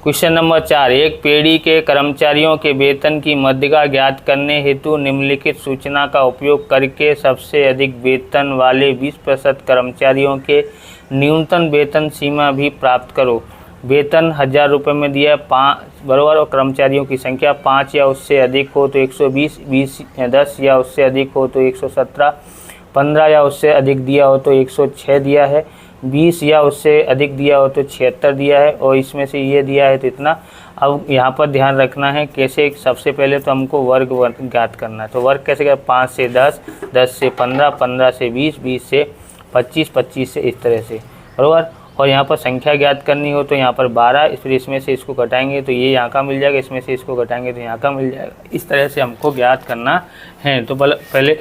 Question number 4, एक पीढ़ी के कर्मचारियों के वेतन की मध्यिका ज्ञात करने हेतु निम्नलिखित सूचना का उपयोग करके सबसे अधिक वेतन वाले 20% कर्मचारियों के न्यूनतम वेतन सीमा भी प्राप्त करो। वेतन 1000 रुपये में दिया है 5 बराबर, और कर्मचारियों की संख्या 5 या उससे अधिक हो तो 120, 20 10 या उससे अधिक हो तो 117, 15 या उससे अधिक दिया हो तो 106 दिया है, 20 या उससे अधिक दिया हो तो 76 दिया है, और इसमें से ये दिया है तो इतना। अब यहाँ पर ध्यान रखना है कैसे, सबसे पहले तो हमको वर्ग ज्ञात करना है। तो वर्ग कैसे करें, 5 से 10, 10 से 15, 15 से 20, 20 से 25, 25 से इस तरह से बराबर। और यहाँ पर संख्या ज्ञात करनी हो तो यहाँ पर 12, फिर इसमें से इसको घटाएंगे तो ये यहाँ का मिल जाएगा, इसमें से इसको घटाएंगे तो यहाँ का मिल जाएगा। इस तरह से हमको ज्ञात करना है। तो पहले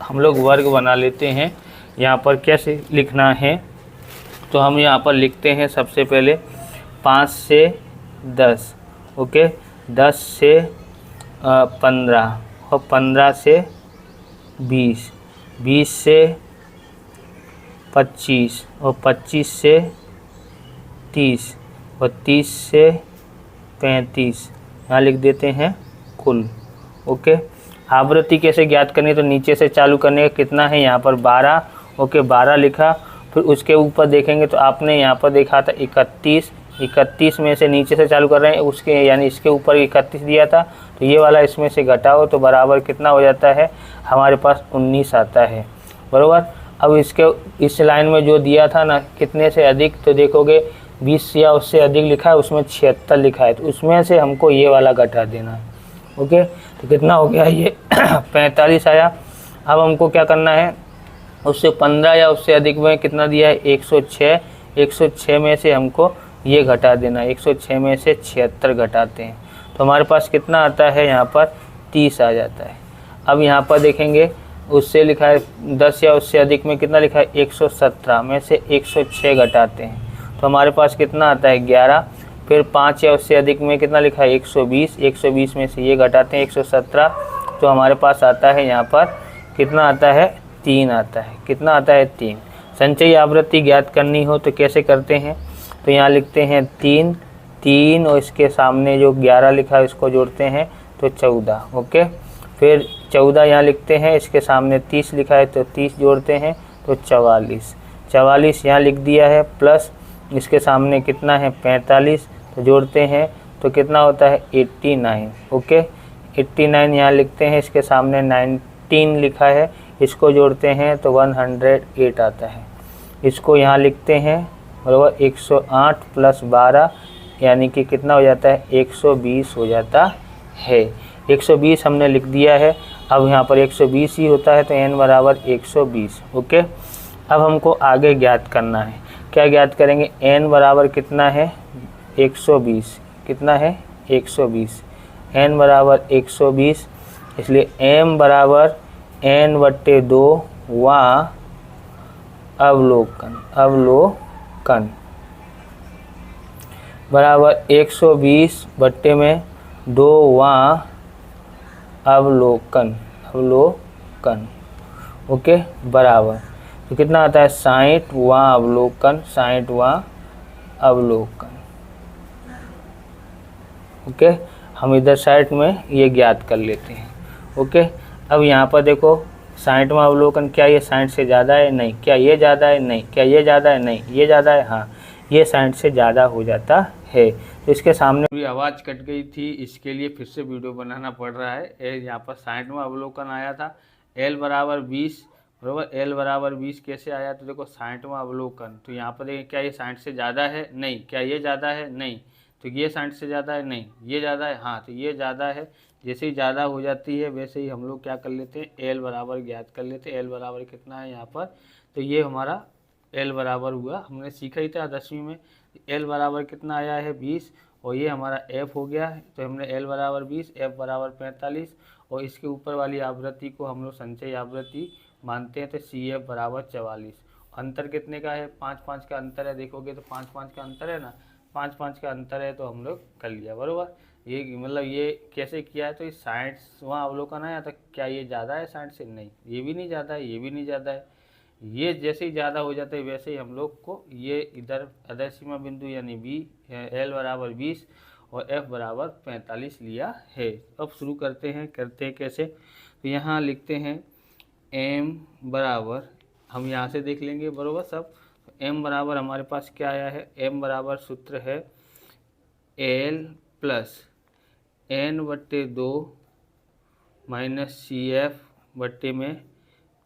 हम लोग वर्ग बना लेते हैं। यहाँ पर कैसे लिखना है, तो हम यहाँ पर लिखते हैं सबसे पहले 5 से 10, ओके, 10 से 15, और 15 से 20, 20 से 25, और 25 से 30, और 30 से 35, यहाँ लिख देते हैं कुल, ओके। आवृत्ति कैसे ज्ञात करनी, तो नीचे से चालू करने का कितना है, यहाँ पर 12, ओके, 12 लिखा। फिर उसके ऊपर देखेंगे तो आपने यहाँ पर देखा था 31, 31 में से नीचे से चालू कर रहे हैं उसके, यानी इसके ऊपर 31 दिया था, तो ये वाला इसमें से घटाओ तो बराबर कितना हो जाता है, हमारे पास 19 आता है बराबर। अब इसके इस लाइन में जो दिया था ना कितने से अधिक, तो देखोगे 20 या उससे अधिक लिखा है, उसमें 76 लिखा है, तो उसमें से हमको ये वाला घटा देना है, ओके। तो कितना हो गया ये 45 आया। अब हमको क्या करना है, उससे 15 या उससे अधिक में कितना दिया है, 106, 106 में से हमको ये घटा देना, 106 में से 76 घटाते हैं तो हमारे पास कितना आता है, यहाँ पर 30 आ जाता है। अब यहाँ पर देखेंगे उससे लिखा है 10 या उससे अधिक में कितना लिखा है, 117 में से 106 घटाते हैं तो हमारे पास कितना आता है 11। फिर 5 या उससे अधिक में कितना लिखा है, 120, 120 में से ये घटाते हैं 117, तो हमारे पास आता है यहाँ पर कितना आता है, 3 आता है। कितना आता है, 3। संचयी आवृत्ति ज्ञात करनी हो तो कैसे करते हैं, तो यहाँ लिखते हैं 3, 3 और इसके सामने जो 11 लिखा है इसको जोड़ते हैं तो 14, ओके। फिर 14 यहाँ लिखते हैं, इसके सामने 30 लिखा है तो 30 जोड़ते हैं तो 44, 44 यहाँ लिख दिया है, प्लस इसके सामने कितना है 45 तो जोड़ते हैं तो कितना होता है 89, ओके। 89 यहाँ लिखते हैं, इसके सामने 19 लिखा है, इसको जोड़ते हैं तो 108 आता है। इसको यहाँ लिखते हैं बराबर 108 प्लस 12 यानी कि कितना हो जाता है, 120 हो जाता है। 120 हमने लिख दिया है। अब यहाँ पर 120 ही होता है तो n बराबर 120, ओके। अब हमको आगे ज्ञात करना है, क्या ज्ञात करेंगे, n बराबर कितना है 120, कितना है 120, n बराबर 120, इसलिए m बराबर n/2 वा अवलोकन, अवलोकन बराबर 120 बट्टे में 2 वा अवलोकन, अवलोकन, ओके, बराबर तो कितना आता है 60 वा अवलोकन, 60 वा अवलोकन, ओके। हम इधर साइड में ये ज्ञात कर लेते हैं, ओके। अब यहाँ पर देखो 60वां अवलोकन, क्या ये 60 से ज़्यादा है, नहीं। क्या ये ज़्यादा है, नहीं। क्या ये ज़्यादा है, नहीं। ये ज़्यादा है, हाँ, ये 60 से ज़्यादा हो जाता है। तो इसके सामने भी आवाज़ कट गई थी, इसके लिए फिर से वीडियो बनाना पड़ रहा है। यहाँ पर 60वां अवलोकन आया था, L बराबर 20 बराबर, L बराबर 20 कैसे आया, तो देखो 60वां अवलोकन, तो यहाँ पर देखिए क्या ये 60 से ज़्यादा है, नहीं। क्या ये ज़्यादा है, नहीं। तो ये 60 से ज़्यादा है, नहीं। ये ज़्यादा है, हाँ, तो ये ज़्यादा है। जैसे ही ज़्यादा हो जाती है वैसे ही हम लोग क्या कर लेते हैं, एल बराबर ज्ञात कर लेते हैं। एल बराबर कितना है यहाँ पर, तो ये हमारा एल बराबर हुआ, हमने सीखा ही था 10वीं में। एल बराबर कितना आया है 20, और ये हमारा एफ हो गया है, तो हमने एल बराबर 20, एफ बराबर 45, और इसके ऊपर वाली आवृत्ति को हम लोग संचयी आवृत्ति मानते हैं, तो सी एफ बराबर 44। अंतर कितने का है, 5-5 का अंतर है, देखोगे तो 5-5 का अंतर है ना, 5-5 का अंतर है, तो हम लोग कर लिया बराबर। ये मतलब ये कैसे किया है, तो ये 60वां अवलोकन आया, तो क्या ये ज़्यादा है 60 से, नहीं। ये भी नहीं ज़्यादा है, ये भी नहीं ज़्यादा है, ये जैसे ही ज़्यादा हो जाता है वैसे ही हम लोग को ये इधर अदर सीमा बिंदु यानी बी एल बराबर 20 और एफ बराबर 45 लिया है। अब शुरू करते हैं कैसे। तो यहाँ लिखते हैं एम बराबर, हम यहाँ से देख लेंगे बराबर सब। तो एम बराबर हमारे पास क्या आया है, एम बराबर सूत्र है एल प्लस एन बट्टे 2 माइनस सी एफ बट्टे में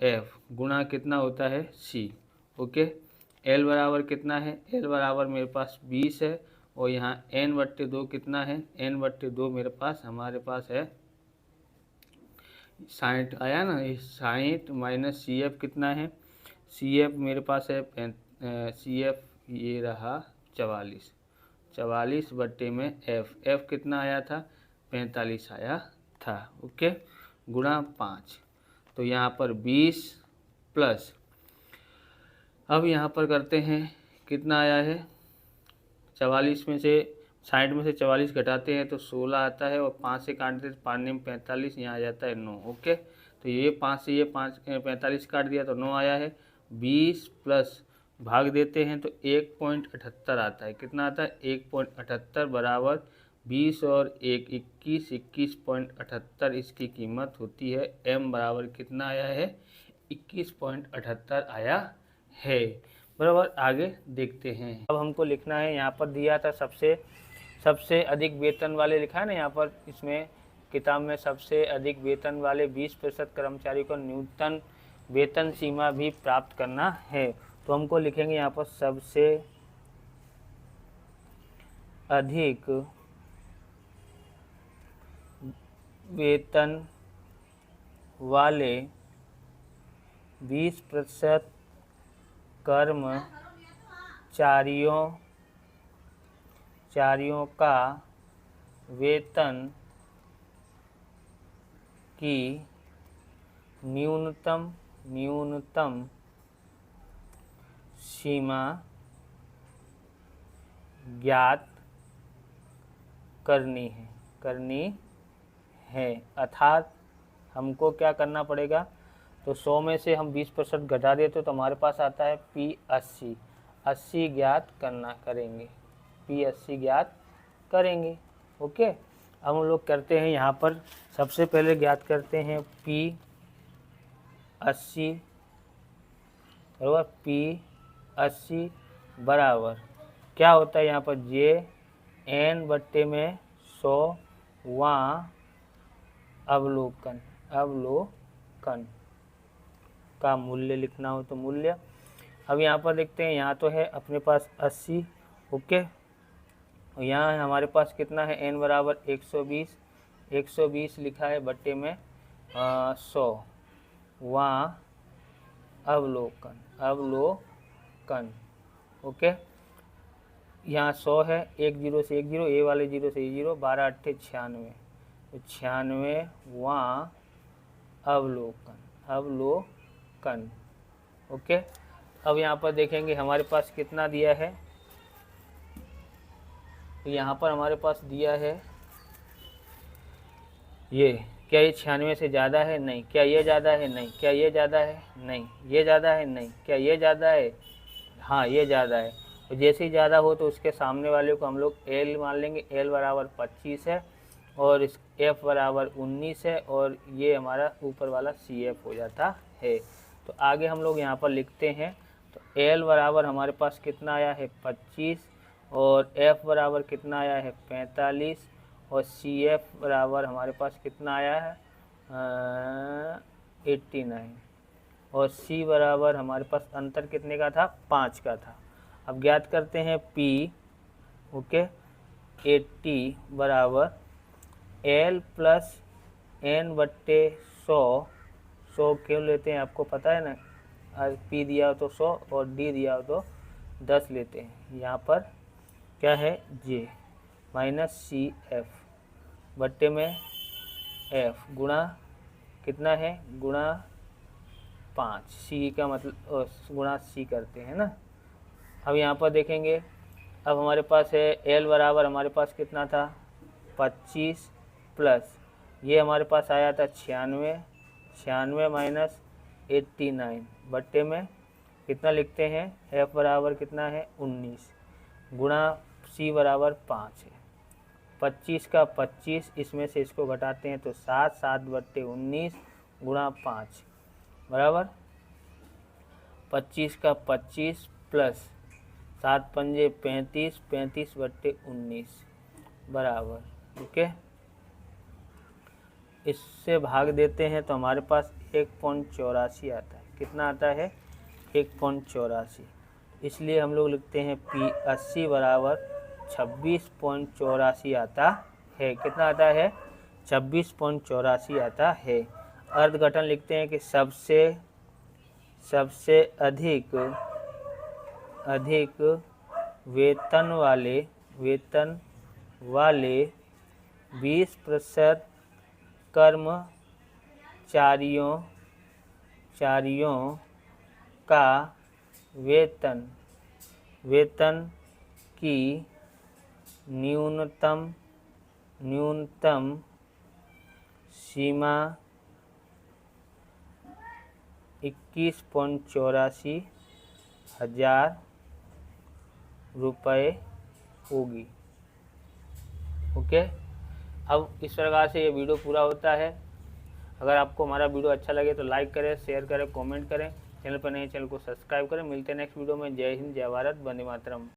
एफ गुणा कितना होता है सी। ओके, एल बराबर कितना है, एल बराबर मेरे पास 20 है और यहाँ एन बट्टे 2 कितना है, एन बट्टे 2 मेरे पास हमारे पास है 60 आया ना, 60 माइनस सी एफ कितना है, सी एफ मेरे पास है सी एफ ये रहा 44 बट्टे में एफ कितना आया था 45 आया था। ओके, गुणा 5, तो यहाँ पर 20 प्लस, अब यहाँ पर करते हैं कितना आया है 44 में से 60 में से 44 घटाते हैं तो 16 आता है और 5 से काटते हैं 5 में 45, यहाँ आ जाता है 9। ओके, तो ये 5 से ये 45 काट दिया तो 9 आया है। 20 प्लस भाग देते हैं तो 1.78 आता है, कितना आता है 1.78 बराबर 20 और 1 21, 21.78 इसकी कीमत होती है। एम बराबर कितना आया है 21.78 आया है। बराबर, आगे देखते हैं। अब हमको लिखना है, यहाँ पर दिया था सबसे अधिक वेतन वाले लिखा है ना यहाँ पर, इसमें किताब में सबसे अधिक वेतन वाले 20% कर्मचारी को न्यूनतम वेतन सीमा भी प्राप्त करना है। तो हमको लिखेंगे यहाँ पर सबसे अधिक वेतन वाले 20% कर्मचारियों का वेतन की न्यूनतम सीमा ज्ञात करनी है। अर्थात हमको क्या करना पड़ेगा, तो 100 में से हम 20% घटा देते तो हमारे पास आता है P80, 80 ज्ञात करेंगे, P80 ज्ञात करेंगे। ओके, अब हम लोग करते हैं यहाँ पर, सबसे पहले ज्ञात करते हैं P80 बराबर P80 बराबर क्या होता है यहाँ पर जे एन बट्टे में 100वां अवलोकन का मूल्य लिखना हो तो मूल्य। अब यहाँ पर देखते हैं, यहाँ तो है अपने पास 80। ओके, और यहाँ हमारे पास कितना है एन बराबर 120 लिखा है बट्टे में 100वां अवलोकन। ओके, यहाँ 100 है, 1 0 से 1 0, ए वाले 0 से 0, 12 8 96, तो 96वां अवलोकन। ओके, अब यहाँ पर देखेंगे हमारे पास कितना दिया है, तो यहाँ पर हमारे पास दिया है ये, क्या ये 96 से ज़्यादा है, नहीं, क्या ये ज़्यादा है, नहीं, क्या ये ज़्यादा है, नहीं, ये ज़्यादा है, नहीं, क्या ये ज़्यादा है, हाँ ये ज़्यादा है। तो जैसे ही ज़्यादा हो तो उसके सामने वाले को हम लोग एल मान लेंगे, एल बराबर 25 है और इस एफ बराबर 19 है और ये हमारा ऊपर वाला सी एफ हो जाता है। तो आगे हम लोग यहाँ पर लिखते हैं, तो एल बराबर हमारे पास कितना आया है 25 और एफ बराबर कितना आया है 45 और सी एफ बराबर हमारे पास कितना आया है 89 और सी बराबर हमारे पास अंतर कितने का था 5 का था। अब ज्ञात करते हैं P। ओके, 80 बराबर L प्लस N बट्टे 100 क्यों लेते हैं आपको पता है ना, P दिया हो तो 100 और D दिया हो तो 10 लेते हैं। यहाँ पर क्या है J माइनस सी एफ बट्टे में F गुणा कितना है गुणा 5, C का मतलब गुणा C करते हैं ना। अब यहाँ पर देखेंगे, अब हमारे पास है L बराबर हमारे पास कितना था 25 प्लस ये हमारे पास आया था 96 माइनस 89 बट्टे में कितना लिखते हैं, F बराबर कितना है 19 गुणा C बराबर 5 है। 25 का 25, इसमें से इसको घटाते हैं तो 7, 7/19 गुणा 5 बराबर 25 का 25 प्लस 7 पंजे 35, 35/19 बराबर ओके। इससे भाग देते हैं तो हमारे पास 1.84 आता है। कितना आता है 1.84, इसलिए हम लोग लिखते हैं P80 बराबर 26.84 आता है। कितना आता है 26.84 आता है। अर्थघटन लिखते हैं कि सबसे अधिक वेतन वाले 20% कर्मचारियों का वेतन की न्यूनतम सीमा 21.84 हजार रुपये होगी ओके। अब इस प्रकार से ये वीडियो पूरा होता है। अगर आपको हमारा वीडियो अच्छा लगे तो लाइक करें, शेयर करें, कमेंट करें। चैनल पर नए चैनल को सब्सक्राइब करें। मिलते हैं नेक्स्ट वीडियो में। जय हिंद, जय भारत, वंदे मातरम।